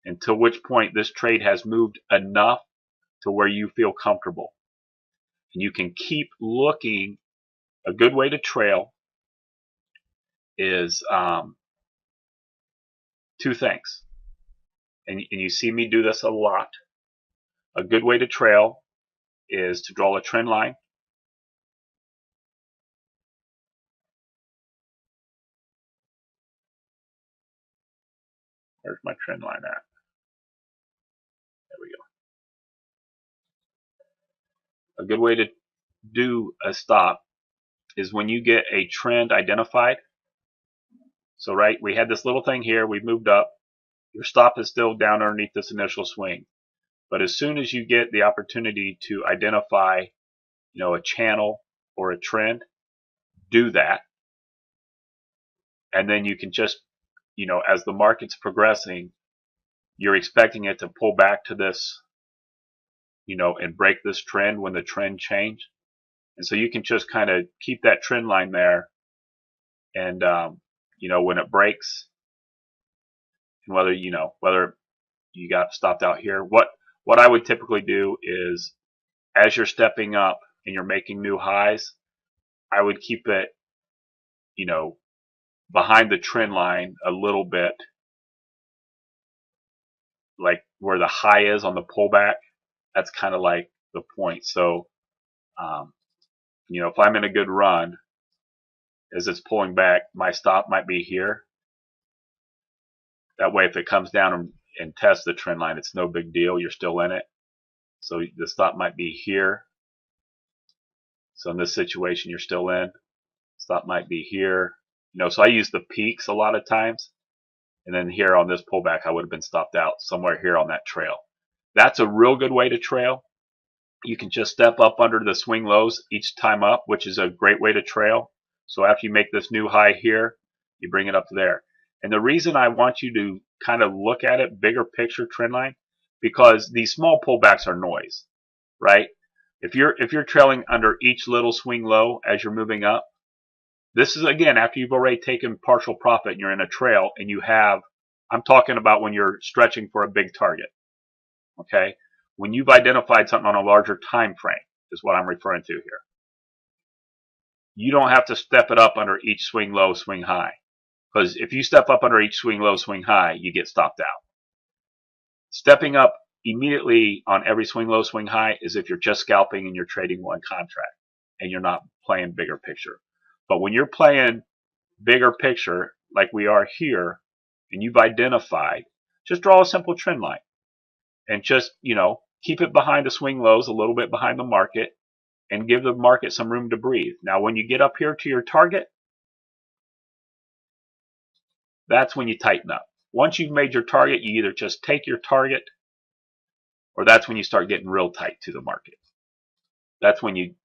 until which point this trade has moved enough to where you feel comfortable. And you can keep looking. A good way to trail is 2 things. And you see me do this a lot. A good way to trail is to draw a trend line. Where's my trend line at? There we go. A good way to do a stop is when you get a trend identified. So right, we had this little thing here, we moved up. Your stop is still down underneath this initial swing. But as soon as you get the opportunity to identify, a channel or a trend, do that. And then you can just, as the market's progressing, you're expecting it to pull back to this, and break this trend when the trend change. And so you can just kind of keep that trend line there. And, when it breaks, and whether you got stopped out here, what I would typically do is, as you're stepping up and you're making new highs, I would keep it, behind the trend line a little bit, like where the high is on the pullback. That's kind of like the point. So, if I'm in a good run, as it's pulling back, my stop might be here. That way, if it comes down and tests the trend line, it's no big deal. You're still in it. So the stop might be here. So in this situation, you're still in. Stop might be here. So I use the peaks a lot of times. And then here on this pullback, I would have been stopped out somewhere here on that trail. That's a real good way to trail. You can just step up under the swing lows each time up, which is a great way to trail. So after you make this new high here, you bring it up to there. And the reason I want you to kind of look at it, bigger picture trend line, because these small pullbacks are noise, right? If you're trailing under each little swing low as you're moving up, this is again after you've already taken partial profit and you're in a trail and you have, I'm talking about when you're stretching for a big target. Okay? When you've identified something on a larger time frame is what I'm referring to here. You don't have to step it up under each swing low, swing high. Because if you step up under each swing low, swing high, you get stopped out. Stepping up immediately on every swing low, swing high is if you're just scalping and you're trading one contract and you're not playing bigger picture. But when you're playing bigger picture like we are here and you've identified, just draw a simple trend line and just, keep it behind the swing lows, a little bit behind the market, and give the market some room to breathe. Now, when you get up here to your target, that's when you tighten up. Once you've made your target, you either just take your target or that's when you start getting real tight to the market. That's when you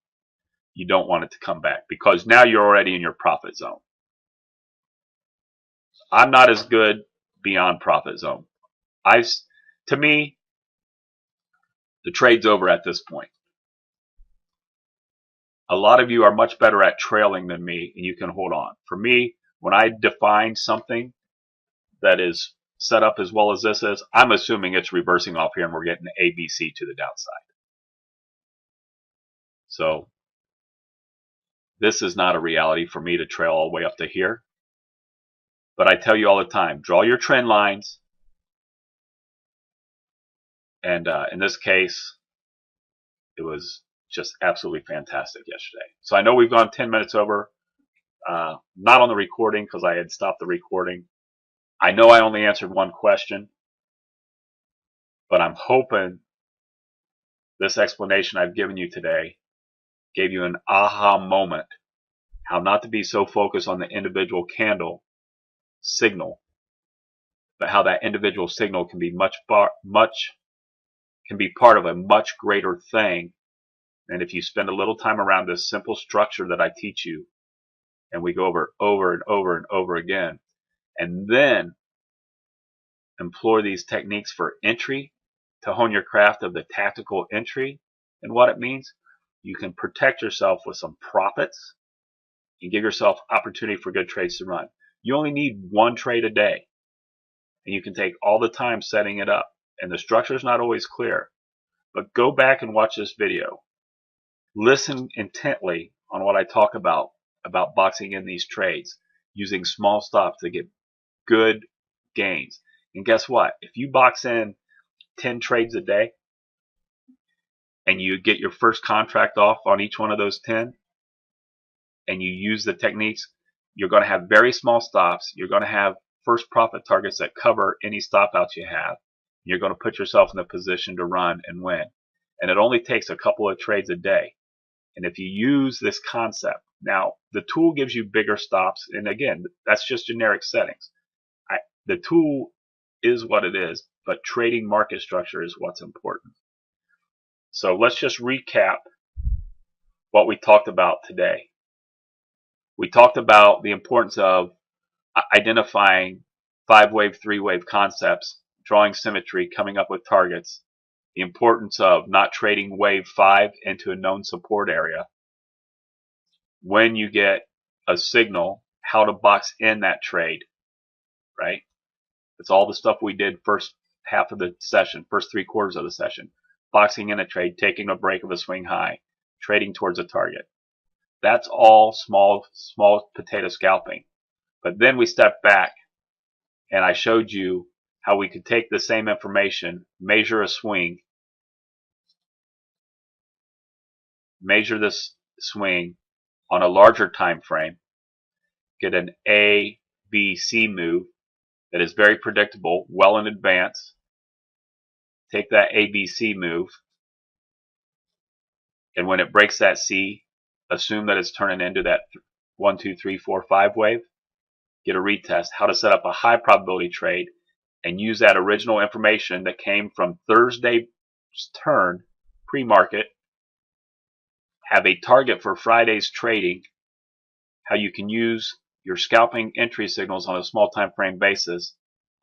don't want it to come back because now you're already in your profit zone. I'm not as good beyond profit zone. To me, the trade's over at this point. A lot of you are much better at trailing than me, and you can hold on. For me, when I define something that is set up as well as this is, I'm assuming it's reversing off here and we're getting ABC to the downside. So this is not a reality for me to trail all the way up to here. But I tell you all the time, draw your trend lines. And in this case, it was just absolutely fantastic yesterday. So I know we've gone 10 minutes over. Not on the recording because I had stopped the recording. I know I only answered one question, but I'm hoping this explanation I've given you today gave you an aha moment, how not to be so focused on the individual candle signal, but how that individual signal can be can be part of a much greater thing. And if you spend a little time around this simple structure that I teach you, and we go over and over again, and then employ these techniques for entry to hone your craft of the tactical entry and what it means, you can protect yourself with some profits and give yourself opportunity for good trades to run. You only need one trade a day, and you can take all the time setting it up. And the structure is not always clear, but go back and watch this video. Listen intently on what I talk about boxing in these trades, using small stops to get good gains. And guess what? If you box in 10 trades a day and you get your first contract off on each one of those 10 and you use the techniques, you're going to have very small stops. You're going to have first profit targets that cover any stop outs you have. You're going to put yourself in a position to run and win. And it only takes a couple of trades a day. And if you use this concept, now the tool gives you bigger stops. And again, that's just generic settings. The tool is what it is, but trading market structure is what's important. So let's just recap what we talked about today. We talked about the importance of identifying 5-wave, 3-wave concepts, drawing symmetry, coming up with targets, the importance of not trading wave 5 into a known support area. When you get a signal, how to box in that trade, right? It's all the stuff we did first half of the session, first 3/4 of the session. Boxing in a trade, taking a break of a swing high, trading towards a target. That's all small potato scalping. But then we stepped back and I showed you how we could take the same information, measure a swing, measure this swing on a larger time frame, get an A, B, C move, that is very predictable, well in advance. Take that ABC move, and when it breaks that C, assume that it's turning into that 1, 2, 3, 4, 5 wave. Get a retest. How to set up a high probability trade and use that original information that came from Thursday's turn pre-market. Have a target for Friday's trading. How you can use your scalping entry signals on a small time frame basis.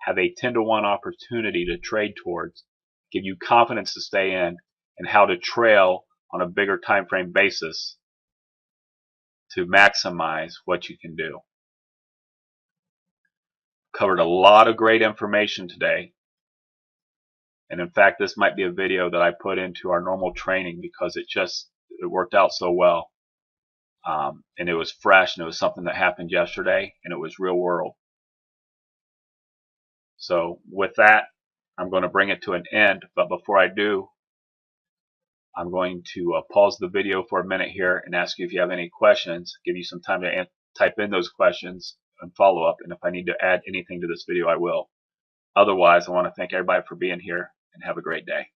Have a 10-to-1 opportunity to trade towards. Give you confidence to stay in, and how to trail on a bigger time frame basis to maximize what you can do. Covered a lot of great information today, and in fact this might be a video that I put into our normal training because it worked out so well, and it was fresh, and it was something that happened yesterday, and it was real world. So with that, I'm going to bring it to an end, but before I do, I'm going to pause the video for a minute here and ask you if you have any questions, give you some time to type in those questions and follow up, and if I need to add anything to this video, I will. Otherwise, I want to thank everybody for being here, and have a great day.